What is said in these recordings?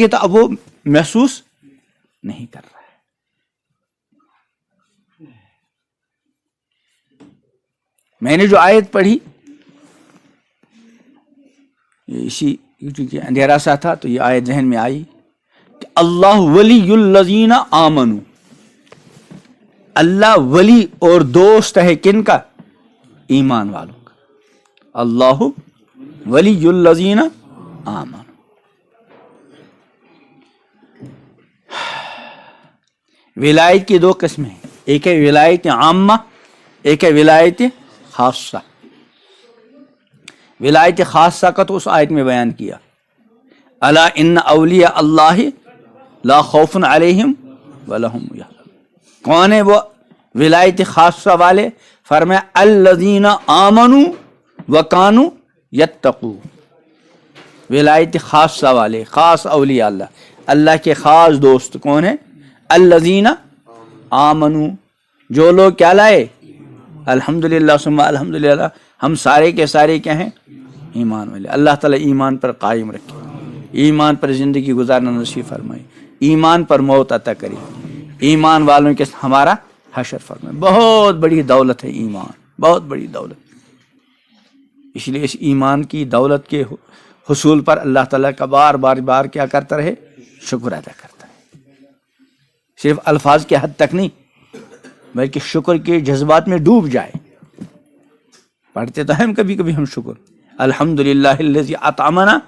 یہ تو اب وہ محسوس نہیں کر رہا ہے. میں نے جو آیت پڑھی اسی چونکہ اندھیرا سا تھا تو یہ آیت ذہن میں آئی کہ اللہ ولی الذین آمنوا، اللہ ولی اور دوست ہے کن کا؟ ایمان والوں کا. اللہ ولی الذین آمنوا. ولایت کی دو قسمیں ہیں، ایک ہے ولایت عامہ، ایک ہے ولایت خاصہ. ولایت خاصہ کا تو اس آیت میں بیان کیا، الا ان اولیاء اللہ لا خوف علیہم ولا هم یحزنون. کون ہے وہ ولایت خاصہ والے؟ فرمایا الذین آمنوا وکانوا یتقون. ولایت خاصہ والے، خاص اولیاء اللہ، اللہ کے خاص دوست کون ہیں؟ الذین آمنوا، جو لوگ کیا لائے؟ الحمدللہ ثم الحمدللہ، ہم سارے کے سارے کیا ہیں؟ ایمان والے. اللہ تعالیٰ ایمان پر قائم رکھے، ایمان پر زندگی گزارنا نصیب فرمائے، ایمان پر موت عطا کرے، ایمان والوں کے ہمارا حشر فرمائے. بہت بڑی دولت ہے ایمان، بہت بڑی دولت. اس لیے اس ایمان کی دولت کے حصول پر اللہ تعالیٰ کا بار بار کیا کرتا رہے؟ شکر ادا کرتا ہے. صرف الفاظ کے حد تک نہیں بلکہ شکر کے جذبات میں ڈوب جائے. پڑھتے تو ہیں کبھی کبھی ہم شکر، الحمدللہ الذی اطعمنا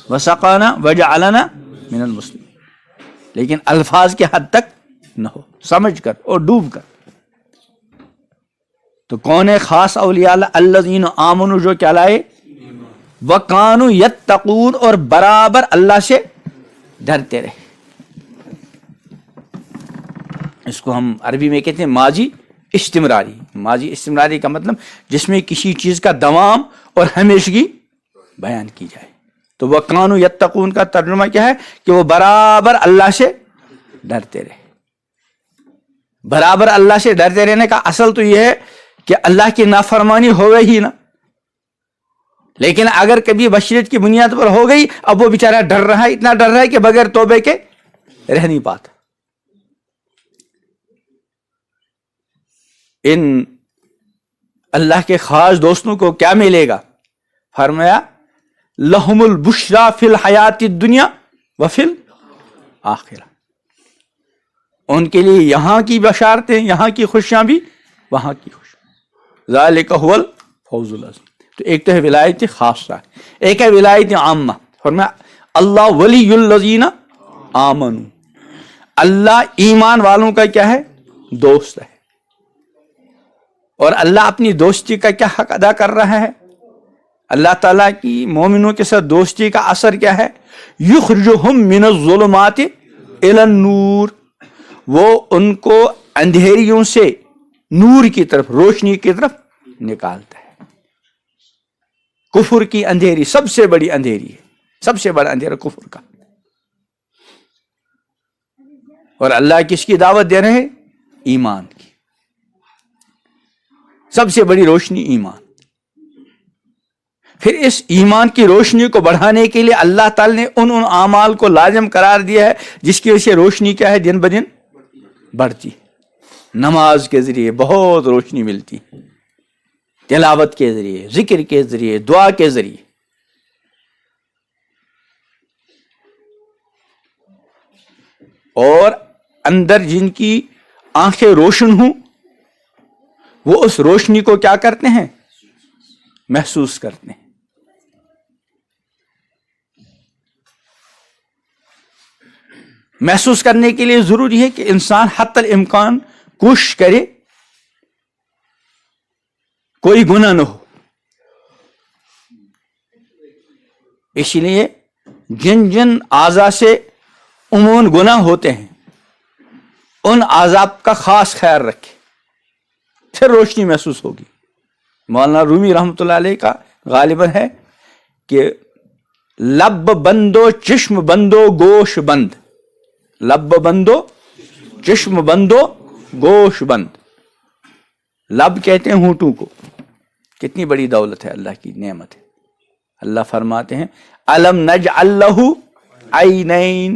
وسقانا وجعلنا من المسلمین، لیکن الفاظ کے حد تک نہ ہو، سمجھ کر اور ڈوب کر. تو کون ہے خاص اولیاء اللہ؟ الذین آمنوا، جو کیا لائے؟ وکانوا یتقون، اور برابر اللہ سے ڈرتے رہے. اس کو ہم عربی میں کہتے ہیں ماضی استمراری. ماضی استمراری کا مطلب جس میں کسی چیز کا دوام اور ہمیشگی بیان کی جائے. تو وکانوا یتقون کا ترجمہ کیا ہے؟ کہ وہ برابر اللہ سے ڈرتے رہے. برابر اللہ سے ڈرتے رہنے کا اصل تو یہ ہے کہ اللہ کی نافرمانی ہوئے ہی نہ، لیکن اگر کبھی بشریت کی بنیاد پر ہو گئی، اب وہ بیچارہ ڈر رہا ہے، اتنا ڈر رہا ہے کہ بغیر توبے کے رہ نہیں پاتا. ان اللہ کے خاص دوستوں کو کیا ملے گا؟ فرمایا لہم البشری فی الحیات الدنیا وفی الآخرہ. ان کے لیے یہاں کی بشارتیں، یہاں کی خوشیاں بھی، وہاں کی خوشیاں. ذالک هو الفوز العظیم. تو ایک تو ہے ولایت خاصہ، ایک ہے ولایت عامہ. فرمایا اللہ ولی الذین آمنوا، اللہ ایمان والوں کا کیا ہے؟ دوست ہے. اور اللہ اپنی دوستی کا کیا حق ادا کر رہا ہے؟ اللہ تعالیٰ کی مومنوں کے ساتھ دوستی کا اثر کیا ہے؟ یخرجہم من الظلمات الی النور، وہ ان کو اندھیریوں سے نور کی طرف، روشنی کی طرف نکالتا ہے. کفر کی اندھیری سب سے بڑی اندھیری ہے، سب سے بڑا اندھیرا کفر کا. اور اللہ کس کی دعوت دے رہے ہیں؟ ایمان کی. سب سے بڑی روشنی ایمان. پھر اس ایمان کی روشنی کو بڑھانے کے لیے اللہ تعالی نے ان اعمال کو لازم قرار دیا ہے جس کی وجہ سے روشنی کیا ہے؟ دن بدن بڑھتی. نماز کے ذریعے بہت روشنی ملتی، تلاوت کے ذریعے، ذکر کے ذریعے، دعا کے ذریعے. اور اندر جن کی آنکھیں روشن ہوں وہ اس روشنی کو کیا کرتے ہیں؟ محسوس کرتے ہیں. محسوس کرنے کے لیے ضروری ہے کہ انسان حتی الامکان کوشش کرے کوئی گناہ نہ ہو. اس لیے جن جن اعضاء سے عموماً گناہ ہوتے ہیں ان اعضاء کا خاص خیال رکھے، پھر روشنی محسوس ہوگی. مولانا رومی رحمۃ اللہ علیہ کا غالباً ہے کہ لب بندو چشم بندو گوش بند، لب بندو چشم بندو گوش بند. لب کہتے ہیں ہونٹوں کو. کتنی بڑی دولت ہے، اللہ کی نعمت ہے. اللہ فرماتے ہیں الم نجعل لہ عینین،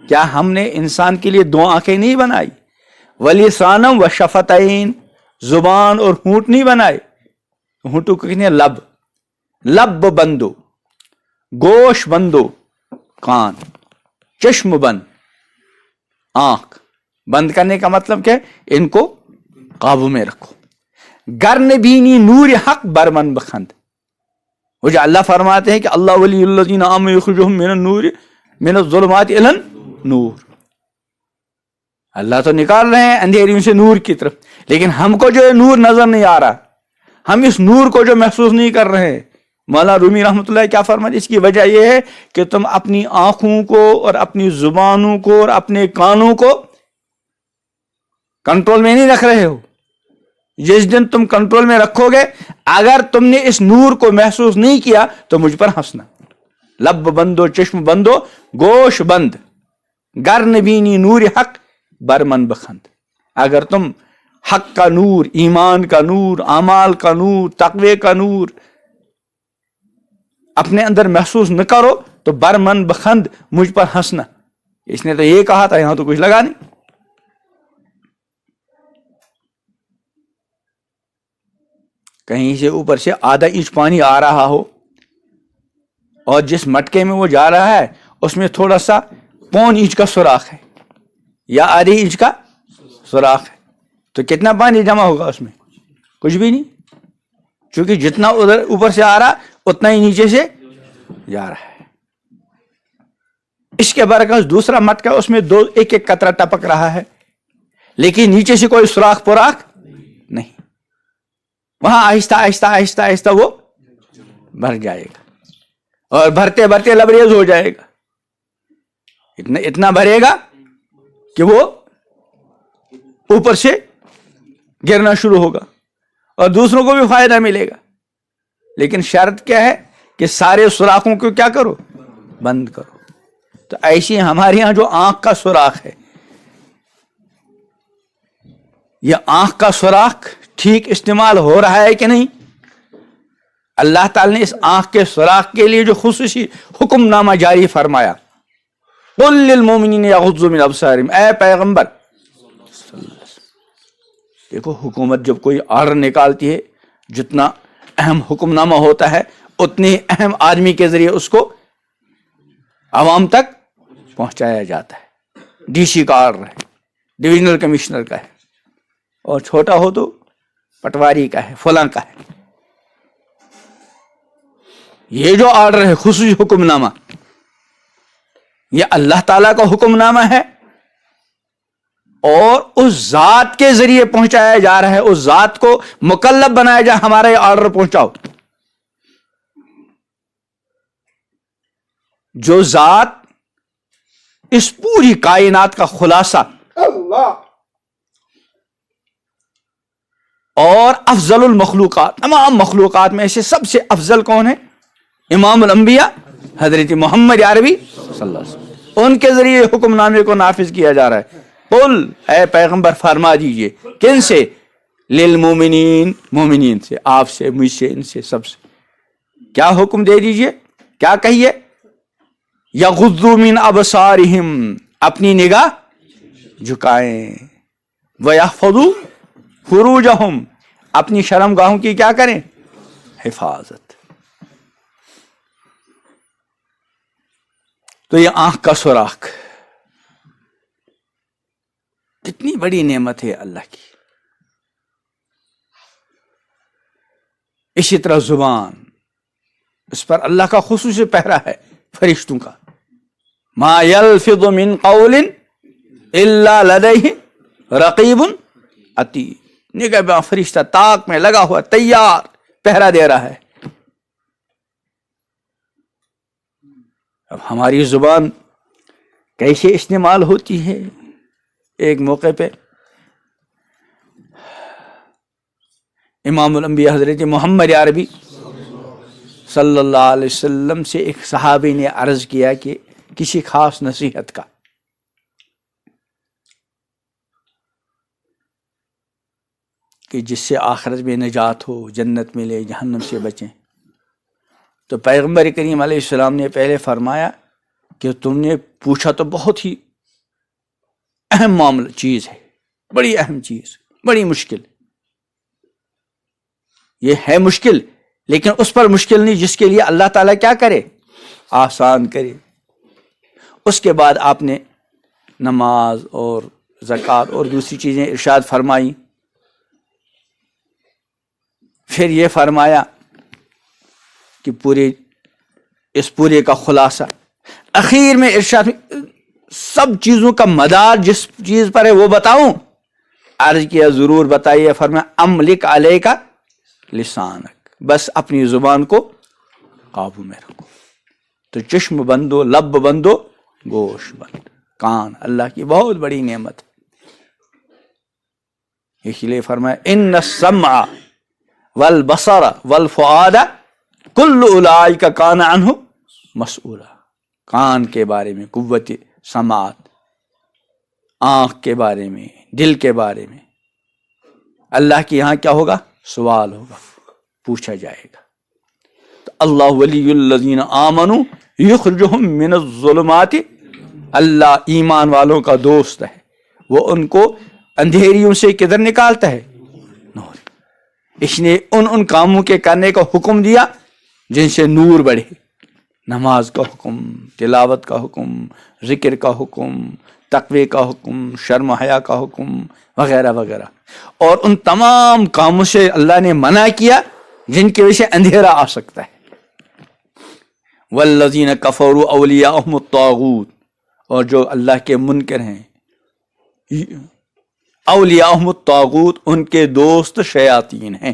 کیا ہم نے انسان کے لیے 2 آنکھیں نہیں بنائی؟ ولسانم و شفتین، زبان اور ہونٹ نہیں بنائے؟ ہونٹوں کو کہتے ہیں لب، لب بندو، گوش بندو کان، چشم بند آنکھ، بند کرنے کا مطلب کیا ہے؟ ان کو قابو میں رکھو۔ گر نبینی نور حق برمن بخند، وہ جو اللہ فرماتے ہیں کہ اللہ ولی الذین آمنوا یخرجہم من النور من الظلمات الی النور، اللہ تو نکال رہے ہیں اندھیریوں سے نور کی طرف، لیکن ہم کو جو نور نظر نہیں آ رہا، ہم اس نور کو جو محسوس نہیں کر رہے ہیں۔ مولانا رومی رحمۃ اللہ کیا فرماتے؟ اس کی وجہ یہ ہے کہ تم اپنی آنکھوں کو اور اپنی زبانوں کو اور اپنے کانوں کو کنٹرول میں نہیں رکھ رہے ہو۔ جس دن تم کنٹرول میں رکھو گے، اگر تم نے اس نور کو محسوس نہیں کیا تو مجھ پر ہنسنا۔ لب بندو، چشم بندو، گوش بند، گر نبینی نور حق برمن بخند، اگر تم حق کا نور، ایمان کا نور، اعمال کا نور، تقوی کا نور اپنے اندر محسوس نہ کرو تو برمن بخند، مجھ پر ہنسنا۔ اس نے تو یہ کہا تھا، یہاں تو کچھ لگا نہیں۔ کہیں سے اوپر سے آدھا انچ پانی آ رہا ہو اور جس مٹکے میں وہ جا رہا ہے اس میں تھوڑا سا 1.25 انچ کا سوراخ ہے یا آدھی انچ کا سوراخ ہے، تو کتنا پانی جمع ہوگا اس میں؟ کچھ بھی نہیں، چونکہ جتنا ادھر اوپر سے آ رہا اتنا ہی نیچے سے جا رہا ہے۔ اس کے برعکس دوسرا مٹکا، اس میں 1 قطرہ ٹپک رہا ہے، لیکن نیچے سے کوئی سوراخ پوراخ نہیں، وہاں آہستہ آہستہ آہستہ آہستہ وہ بھر جائے گا اور بھرتے بھرتے لبریز ہو جائے گا، اتنا بھرے گا کہ وہ اوپر سے گرنا شروع ہوگا اور دوسروں کو بھی فائدہ ملے گا۔ لیکن شرط کیا ہے کہ سارے سوراخوں کو کیا کرو؟ بند کرو۔ تو ایسی ہمارے یہاں جو آنکھ کا سوراخ ہے، یہ آنکھ کا سوراخ ٹھیک استعمال ہو رہا ہے کہ نہیں؟ اللہ تعالی نے اس آنکھ کے سوراخ کے لیے جو خصوصی حکم نامہ جاری فرمایا، قل للمؤمنین یغضوا من ابصارہم، اے پیغمبر، دیکھو حکومت جب کوئی آرڈر نکالتی ہے، جتنا اہم حکم نامہ ہوتا ہے اتنے اہم آدمی کے ذریعے اس کو عوام تک پہنچایا جاتا ہے۔ ڈی سی کا آرڈر ہے، ڈویژنل کمشنر کا ہے، اور چھوٹا ہو تو پٹواری کا ہے، فلاں کا ہے۔ یہ جو آرڈر ہے خصوصی حکم نامہ، یہ اللہ تعالیٰ کا حکم نامہ ہے اور اس ذات کے ذریعے پہنچایا جا رہا ہے، اس ذات کو مکلف بنایا جا، ہمارا یہ آرڈر پہنچاؤ۔ جو ذات اس پوری کائنات کا خلاصہ اور افضل المخلوقات، تمام مخلوقات میں سے سب سے افضل کون ہے؟ امام الانبیاء حضرت محمد عربی صلی اللہ علیہ وسلم، ان کے ذریعے حکم نامے کو نافذ کیا جا رہا ہے۔ قل، اے پیغمبر فرما دیجئے، کن سے؟ للمومنین، مومنین سے، آپ سے، مجھ سے، ان سے، سب سے۔ کیا حکم دے دیجئے، کیا کہیے؟ یغضوا من ابصارہم، اپنی نگاہ جھکائیں، ویحفظوا فروجہم، اپنی شرم گاہوں کی کیا کریں؟ حفاظت۔ تو یہ آنکھ کا سوراخ کتنی بڑی نعمت ہے اللہ کی۔ اسی طرح زبان، اس پر اللہ کا خصوصی پہرا ہے فرشتوں کا۔ ما یلفظ من قول الا لدیہ رقیب عتید، نگہباں فرشتہ طاق میں لگا ہوا تیار پہرا دے رہا ہے۔ اب ہماری زبان کیسے استعمال ہوتی ہے؟ ایک موقع پہ امام الانبیاء حضرت محمد عربی صلی اللہ علیہ وسلم سے ایک صحابی نے عرض کیا کہ کسی خاص نصیحت کا۔ کہ جس سے آخرت میں نجات ہو، جنت ملے، جہنم سے بچیں۔ تو پیغمبر کریم علیہ السلام نے پہلے فرمایا کہ تم نے پوچھا تو بہت ہی اہم معاملہ چیز ہے، بڑی اہم چیز، بڑی مشکل، یہ ہے مشکل، لیکن اس پر مشکل نہیں جس کے لیے اللہ تعالیٰ کیا کرے، آسان کرے۔ اس کے بعد آپ نے نماز اور زکوٰۃ اور دوسری چیزیں ارشاد فرمائی، پھر یہ فرمایا کہ اس پورے کا خلاصہ اخیر میں ارشاد سب چیزوں کا مدار جس چیز پر ہے وہ بتاؤں؟ عرض کیا ضرور بتائیے۔ فرمایا املک علیک لسانک، بس اپنی زبان کو قابو میں رکھو۔ تو چشم بندو، لب بندو، گوش بند، کان اللہ کی بہت بڑی نعمت ہے، اس لیے فرمایا ان السمع والبصر والفؤاد کل اولئک کان عنہ مسئولا۔ کان کے بارے میں، قوت سماعت، آنکھ کے بارے میں، دل کے بارے میں اللہ کے یہاں کیا ہوگا؟ سوال ہوگا، پوچھا جائے گا۔ تو اللہ ولی الذین آمنوا یخرجہم من الظلمات، اللہ ایمان والوں کا دوست ہے، وہ ان کو اندھیریوں سے کدھر نکالتا ہے؟ نور۔ اس نے ان کاموں کے کرنے کا حکم دیا جن سے نور بڑھے، نماز کا حکم، تلاوت کا حکم، ذکر کا حکم، تقوی کا حکم، شرم و حیا کا حکم وغیرہ وغیرہ، اور ان تمام کاموں سے اللہ نے منع کیا جن کی وجہ سے اندھیرا آ سکتا ہے۔ والذین کفروا اولیاءہم الطاغوت، اور جو اللہ کے منکر ہیں، اولیاءہم الطاغوت، ان کے دوست شیاطین ہیں،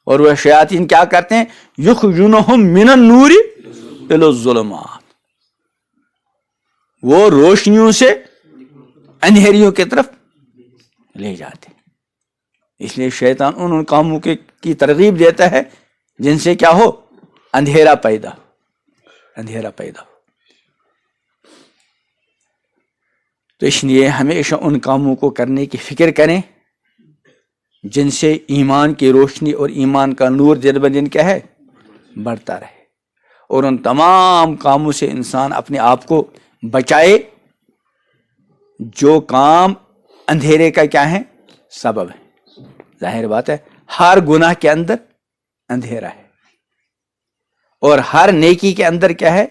اور وہ شیاطین کیا کرتے ہیں؟ یخرجونہم من النور الی الظلمات، وہ روشنیوں سے اندھیریوں کی طرف لے جاتے ہیں۔ اس لیے شیطان ان کاموں کی ترغیب دیتا ہے جن سے کیا ہو؟ اندھیرا پیدا ہو۔ تو اس لیے ہمیشہ ان کاموں کو کرنے کی فکر کریں جن سے ایمان کی روشنی اور ایمان کا نور دن بدن کیا ہے؟ بڑھتا رہے، اور ان تمام کاموں سے انسان اپنے آپ کو بچائے جو کام اندھیرے کا کیا ہے؟ سبب ہے۔ ظاہر بات ہے ہر گناہ کے اندر اندھیرا ہے، اور ہر نیکی کے اندر کیا ہے؟